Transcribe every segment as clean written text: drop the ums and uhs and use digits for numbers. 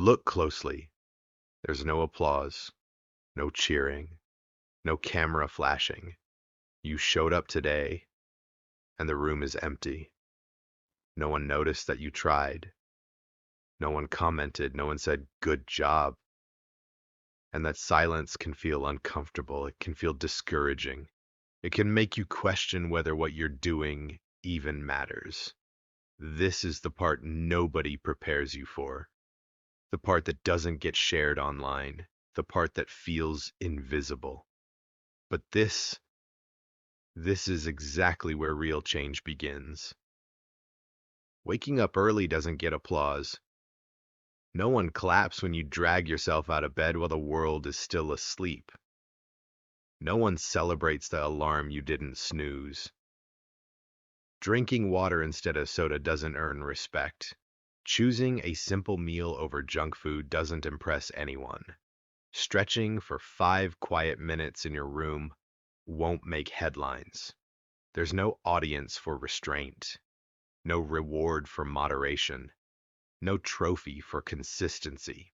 Look closely. There's no applause, no cheering, no camera flashing. You showed up today, and the room is empty. No one noticed that you tried. No one commented. No one said, "Good job." And that silence can feel uncomfortable. It can feel discouraging. It can make you question whether what you're doing even matters. This is the part nobody prepares you for. The part that doesn't get shared online. The part that feels invisible. But this is exactly where real change begins. Waking up early doesn't get applause. No one claps when you drag yourself out of bed while the world is still asleep. No one celebrates the alarm you didn't snooze. Drinking water instead of soda doesn't earn respect. Choosing a simple meal over junk food doesn't impress anyone. Stretching for 5 quiet minutes in your room won't make headlines. There's no audience for restraint, no reward for moderation, no trophy for consistency.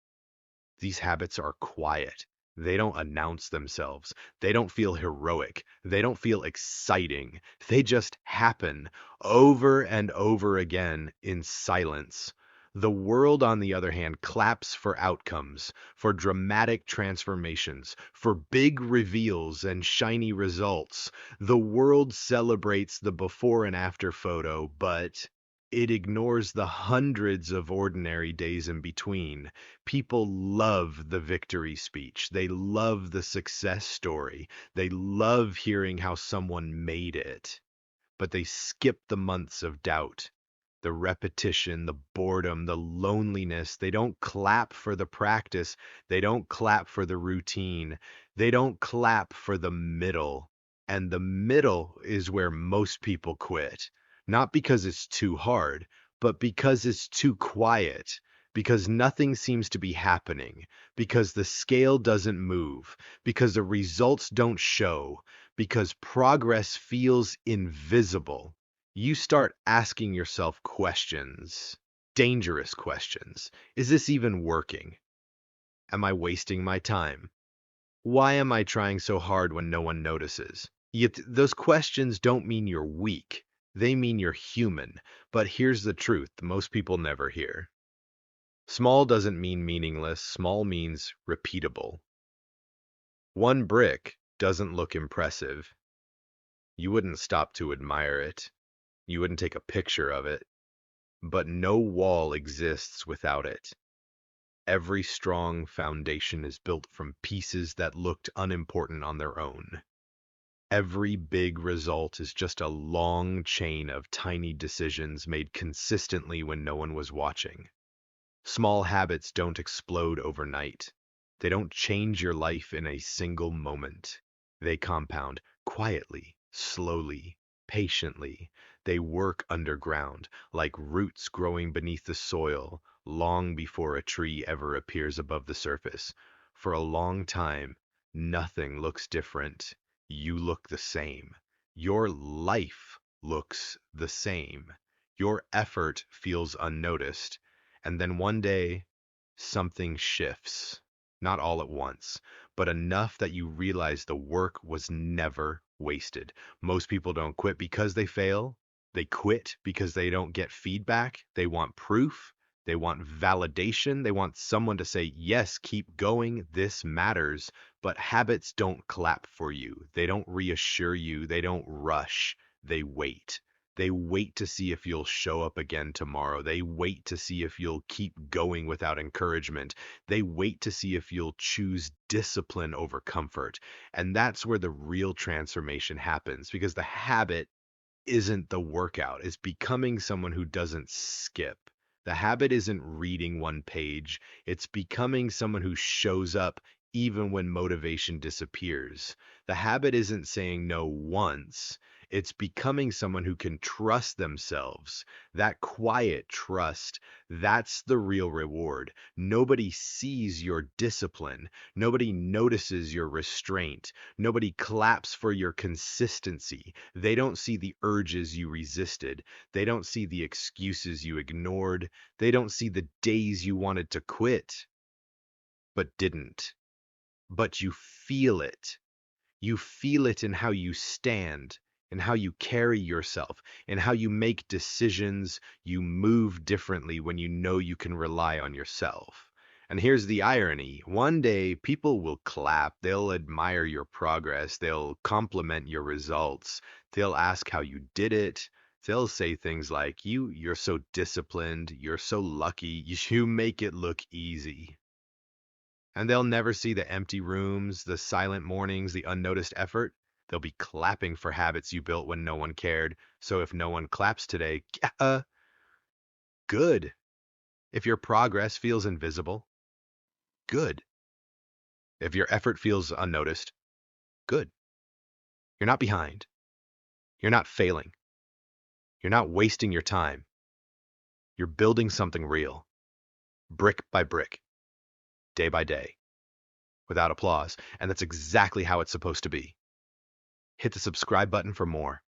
These habits are quiet. They don't announce themselves. They don't feel heroic. They don't feel exciting. They just happen over and over again in silence. The world, on the other hand, claps for outcomes, for dramatic transformations, for big reveals and shiny results. The world celebrates the before and after photo, but it ignores the hundreds of ordinary days in between. People love the victory speech. They love the success story. They love hearing how someone made it. But they skip the months of doubt, the repetition, the boredom, the loneliness. They don't clap for the practice. They don't clap for the routine. They don't clap for the middle. And the middle is where most people quit. Not because it's too hard, but because it's too quiet, because nothing seems to be happening, because the scale doesn't move, because the results don't show, because progress feels invisible. You start asking yourself questions, dangerous questions. Is this even working? Am I wasting my time? Why am I trying so hard when no one notices? Yet those questions don't mean you're weak. They mean you're human. But here's the truth most people never hear. Small doesn't mean meaningless. Small means repeatable. One brick doesn't look impressive. You wouldn't stop to admire it. You wouldn't take a picture of it. But no wall exists without it. Every strong foundation is built from pieces that looked unimportant on their own. Every big result is just a long chain of tiny decisions made consistently when no one was watching. Small habits don't explode overnight. They don't change your life in a single moment. They compound quietly, slowly, patiently. They work underground, like roots growing beneath the soil, long before a tree ever appears above the surface. For a long time, nothing looks different. You look the same. Your life looks the same. Your effort feels unnoticed. And then one day, something shifts. Not all at once, but enough that you realize the work was never wasted. Most people don't quit because they fail. They quit because they don't get feedback. They want proof. They want validation. They want someone to say, yes, keep going. This matters. But habits don't clap for you. They don't reassure you. They don't rush. They wait. They wait to see if you'll show up again tomorrow. They wait to see if you'll keep going without encouragement. They wait to see if you'll choose discipline over comfort. And that's where the real transformation happens because the habit isn't the workout, it's becoming someone who doesn't skip. The habit isn't reading one page, it's becoming someone who shows up even when motivation disappears. The habit isn't saying no once, It's becoming someone who can trust themselves. That quiet trust, that's the real reward. Nobody sees your discipline. Nobody notices your restraint. Nobody claps for your consistency. They don't see the urges you resisted. They don't see the excuses you ignored. They don't see the days you wanted to quit, but didn't. But you feel it. You feel it in how you stand, in how you carry yourself, in how you make decisions. You move differently when you know you can rely on yourself. And here's the irony. One day, people will clap, they'll admire your progress, they'll compliment your results, they'll ask how you did it. They'll say things like, you're so disciplined, you're so lucky, you make it look easy. And they'll never see the empty rooms, the silent mornings, the unnoticed effort. They'll be clapping for habits you built when no one cared. So if no one claps today, good. If your progress feels invisible, good. If your effort feels unnoticed, good. You're not behind. You're not failing. You're not wasting your time. You're building something real, brick by brick, day by day, without applause. And that's exactly how it's supposed to be. Hit the subscribe button for more.